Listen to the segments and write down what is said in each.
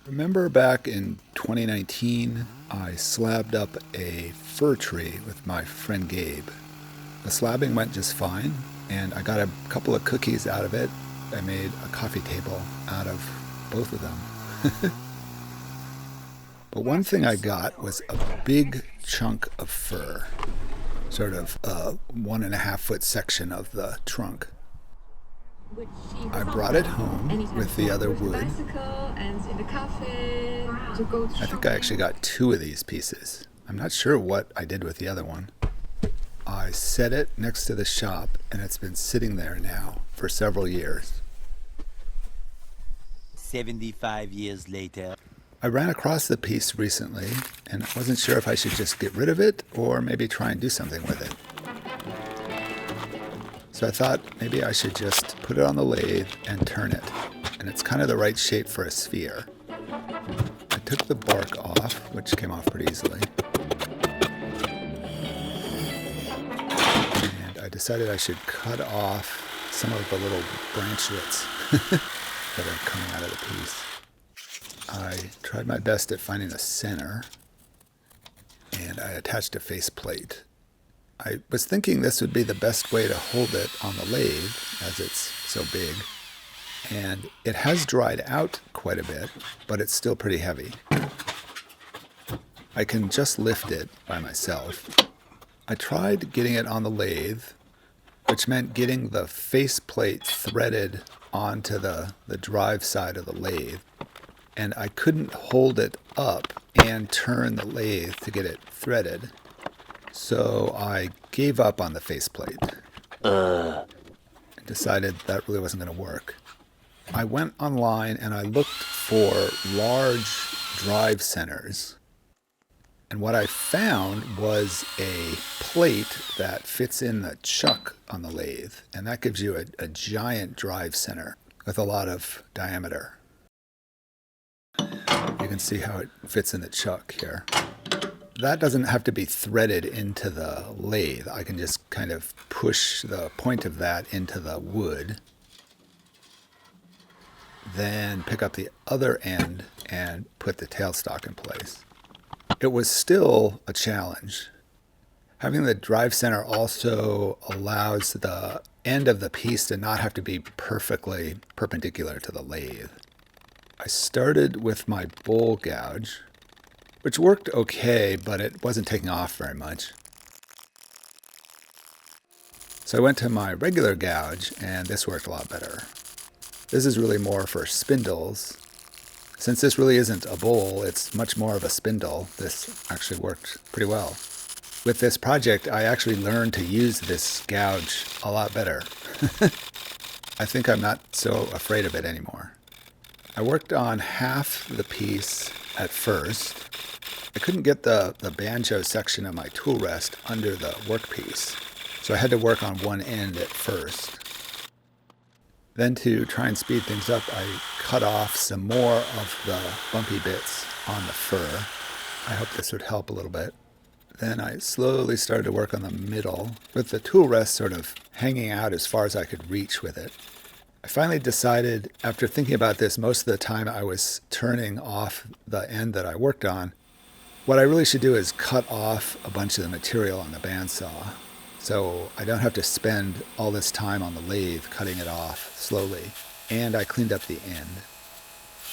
Remember back in 2019, I slabbed up a fir tree with my friend Gabe. The slabbing went just fine, and I got a couple of cookies out of it. I made a coffee table out of both of them. But one thing I got was a big chunk of fir, sort of a 1.5 foot section of the trunk. I brought it home with the other wood. I think I actually got 2 of these pieces. I'm not sure what I did with the other one. I set it next to the shop, and it's been sitting there now for several years. 75 years later. I ran across the piece recently, and I wasn't sure if I should just get rid of it or maybe try and do something with it. So I thought maybe I should just put it on the lathe and turn it. And it's kind of the right shape for a sphere. I took the bark off, which came off pretty easily. And I decided I should cut off some of the little branchlets that are coming out of the piece. I tried my best at finding the center, and I attached a faceplate. I was thinking this would be the best way to hold it on the lathe, as it's so big. And it has dried out quite a bit, but it's still pretty heavy. I can just lift it by myself. I tried getting it on the lathe, which meant getting the faceplate threaded onto the drive side of the lathe. And I couldn't hold it up and turn the lathe to get it threaded. So I gave up on the faceplate. And decided that really wasn't going to work. I went online and I looked for large drive centers. And what I found was a plate that fits in the chuck on the lathe. And that gives you a giant drive center with a lot of diameter. You can see how it fits in the chuck here. That doesn't have to be threaded into the lathe. I can just kind of push the point of that into the wood, then pick up the other end and put the tailstock in place. It was still a challenge. Having the drive center also allows the end of the piece to not have to be perfectly perpendicular to the lathe. I started with my bowl gouge, which worked okay, but it wasn't taking off very much. So I went to my regular gouge, and this worked a lot better. This is really more for spindles. Since this really isn't a bowl, it's much more of a spindle. This actually worked pretty well. With this project, I actually learned to use this gouge a lot better. I think I'm not so afraid of it anymore. I worked on half the piece at first. I couldn't get the banjo section of my tool rest under the workpiece, so I had to work on one end at first. Then to try and speed things up, I cut off some more of the bumpy bits on the fir. I hope this would help a little bit. Then I slowly started to work on the middle, with the tool rest sort of hanging out as far as I could reach with it. I finally decided, after thinking about this most of the time I was turning off the end that I worked on, what I really should do is cut off a bunch of the material on the bandsaw, so I don't have to spend all this time on the lathe cutting it off slowly. And I cleaned up the end.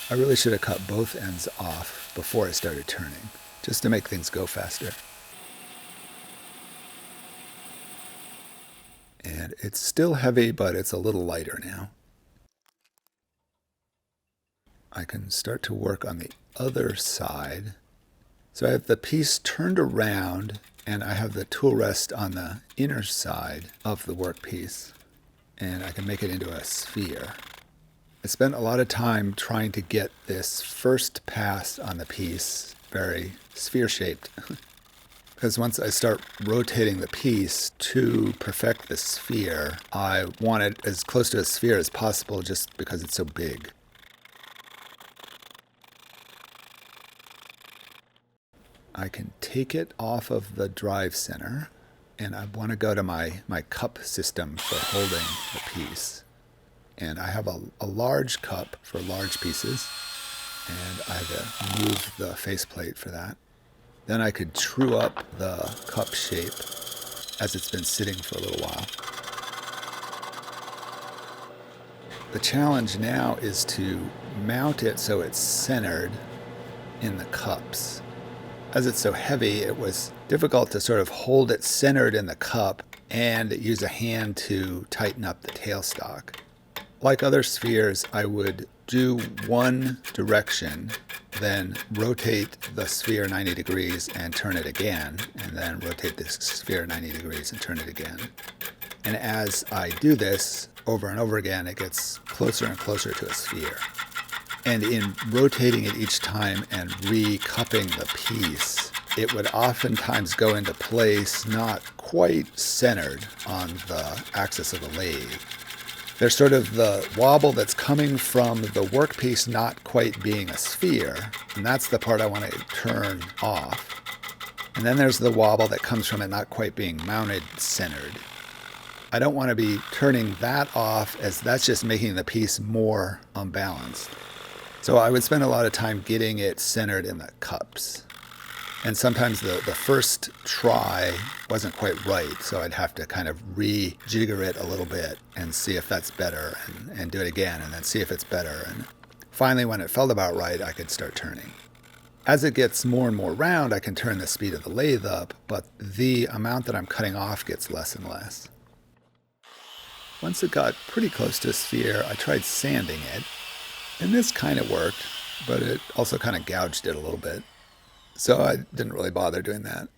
I really should have cut both ends off before I started turning, just to make things go faster. And it's still heavy, but it's a little lighter now. I can start to work on the other side. So I have the piece turned around, and I have the tool rest on the inner side of the workpiece, and I can make it into a sphere. I spent a lot of time trying to get this first pass on the piece very sphere-shaped. Because once I start rotating the piece to perfect the sphere, I want it as close to a sphere as possible just because it's so big. I can take it off of the drive center, and I want to go to my cup system for holding the piece. And I have a large cup for large pieces, and I had to move the faceplate for that. Then I could true up the cup shape as it's been sitting for a little while. The challenge now is to mount it so it's centered in the cups. As it's so heavy, it was difficult to sort of hold it centered in the cup and use a hand to tighten up the tailstock. Like other spheres, I would do one direction, then rotate the sphere 90 degrees and turn it again, and then rotate the sphere 90 degrees and turn it again. And as I do this over and over again, it gets closer and closer to a sphere. And in rotating it each time and re-cupping the piece, it would oftentimes go into place not quite centered on the axis of the lathe. There's sort of the wobble that's coming from the workpiece not quite being a sphere, and that's the part I want to turn off. And then there's the wobble that comes from it not quite being mounted centered. I don't want to be turning that off, as that's just making the piece more unbalanced. So I would spend a lot of time getting it centered in the cups. And sometimes the first try wasn't quite right, so I'd have to kind of rejigger it a little bit and see if that's better, and do it again, and then see if it's better. And finally, when it felt about right, I could start turning. As it gets more and more round, I can turn the speed of the lathe up, but the amount that I'm cutting off gets less and less. Once it got pretty close to a sphere, I tried sanding it, and this kind of worked, but it also kind of gouged it a little bit. So I didn't really bother doing that.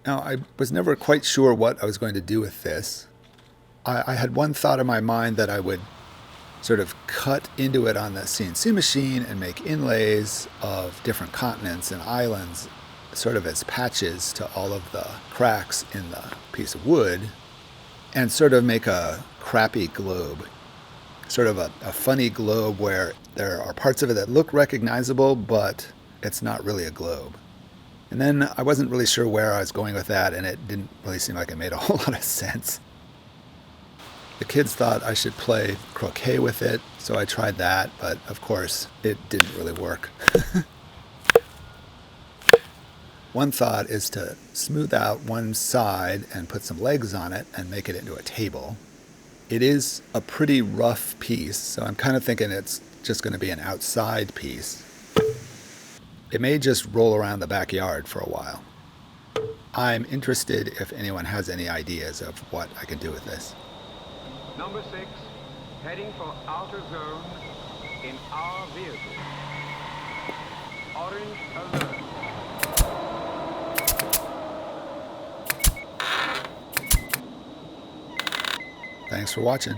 Now, I was never quite sure what I was going to do with this. I had one thought in my mind that I would sort of cut into it on the CNC machine and make inlays of different continents and islands, sort of as patches to all of the cracks in the piece of wood, and sort of make a crappy globe. Sort of a funny globe where there are parts of it that look recognizable, but it's not really a globe. And then I wasn't really sure where I was going with that, and it didn't really seem like it made a whole lot of sense. The kids thought I should play croquet with it, so I tried that, but of course it didn't really work. One thought is to smooth out one side and put some legs on it and make it into a table. It is a pretty rough piece, so I'm kind of thinking it's just going to be an outside piece. It may just roll around the backyard for a while. I'm interested if anyone has any ideas of what I can do with this. Number 6, heading for outer zone in our vehicle. Orange alert. Thanks for watching.